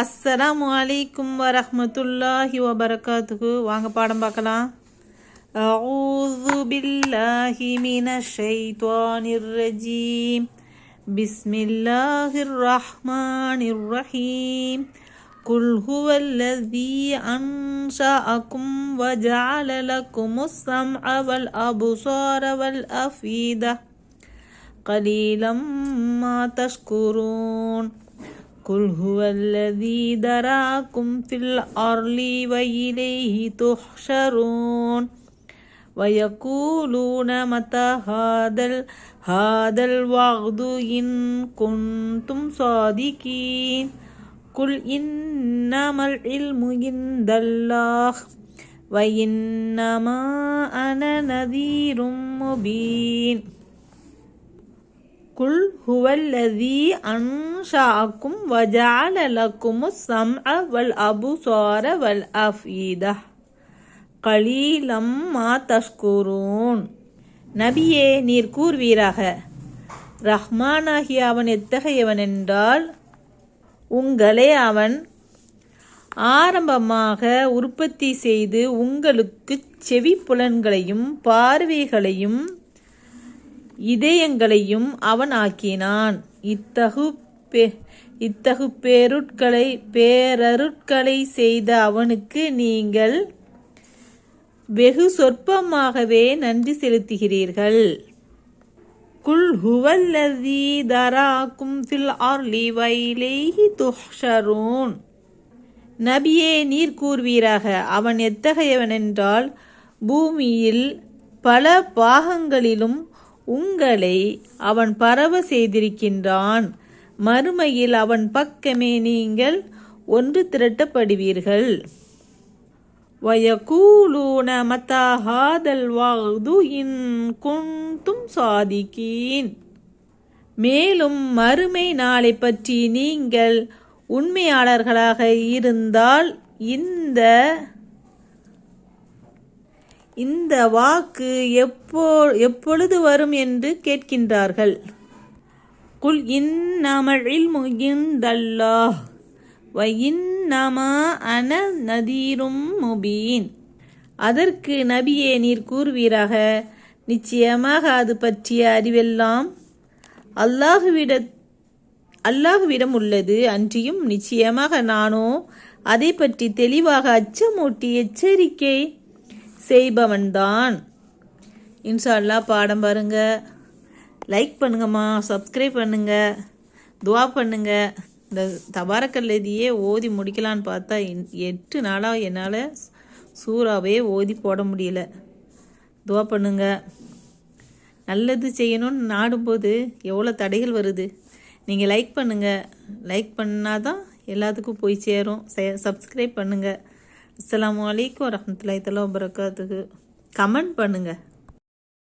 அஸ்ஸலாமு அலைக்கும் வரஹ்மத்துல்லாஹி வபரகாத்துஹு. வாங்க பாடம் பார்க்கலாம். அஊது பில்லாஹி மினஷ் ஷைத்வானிர் ரஜீம். பிஸ்மில்லாஹிர் ரஹ்மானிர் ரஹீம். குல் ஹுவல்லஸீ அன்ஷஅகும் வஜஅல லக்குமுஸ் ஸம்அ வல் அப்ஸார வல் அஃபீதா கலீலம் மா தஷ்குரூன். قل هو الذي ذراكم في الأرض وإليه تحشرون ويقولون متى هذا الوعد إن كنتم صادقين قل إنما العلم عند الله وإنما أنا نذير مبين. குல் ஹுவல்லஸீ அன்ஷஅகும் வஜஅல லக்குமுஸ் ஸம்அ வல் அப்ஸார வல் அஃபீதா கலீலம் மா தஷ்குரூன். நபியே, நீர் கூறுவீராக, ரஹ்மானாகிய அவன் எத்தகையவன் என்றால், உங்களை அவன் ஆரம்பமாக உற்பத்தி செய்து உங்களுக்கு செவி புலன்களையும் பார்வைகளையும் இதயங்களையும் அவன் ஆக்கினான். இத்தகு பேரருட்களை செய்த அவனுக்கு நீங்கள் வெகு சொற்பமாகவே நன்றி செலுத்துகிறீர்கள். குல் ஹுவல்லஸீ தராக்கும் ஃபில் அர்லி வ இலைஹி துஹ்ஷரூன். நபியே, நீர் கூறுவீராக, அவன் எத்தகையவன் என்றால், பூமியில் பல பாகங்களிலும் உங்களை அவன் பரவ செய்திருக்கின்றான். மறுமையில் அவன் பக்கமே நீங்கள் ஒன்று திரட்டப்படுவீர்கள். வயகூலூன மத்தா ஹாதல் வஅது இன் குன்தும் சாதிகீன். மேலும் மறுமை நாளை பற்றி நீங்கள் உண்மையாளர்களாக இருந்தால் இந்த வாக்கு எப்பொழுது வரும் என்று கேட்கின்றார்கள். குல் இன்னமல் இல்மு இன்தல்லாஹ் வ இன்னமா அன நதீரும் முபீன். அதற்கு நபியே, நீர் கூறுவீராக, நிச்சயமாக அது பற்றிய அறிவெல்லாம் அல்லாஹுவிடம் உள்ளது. அன்றியும் நிச்சயமாக நானோ அதை பற்றி தெளிவாக அச்சமூட்டி எச்சரிக்கை செய்பவன்தான். இன்ஷா அல்லாஹ் பாடம் பாருங்க, லைக் பண்ணுங்கம்மா, சப்ஸ்கிரைப் பண்ணுங்க, துவா பண்ணுங்க. இந்த தபாரக்கல்லதியே ஓதி முடிக்கலான்னு பார்த்தா 8 நாளாக என்னால் சூறாவே ஓதி போட முடியல. துவா பண்ணுங்க. நல்லது செய்யணும்னு நாடும்போது எவ்வளோ தடைகள் வருது. நீங்கள் லைக் பண்ணுங்கள். லைக் பண்ணாதான் எல்லாத்துக்கும் போய் சேரும். சப்ஸ்கிரைப் பண்ணுங்கள். அஸ்ஸலாமு அலைக்கும் வரஹ்மத்துல்லாஹி தஆலா வபரகாத்துஹு. கமெண்ட் பண்ணுங்கள்.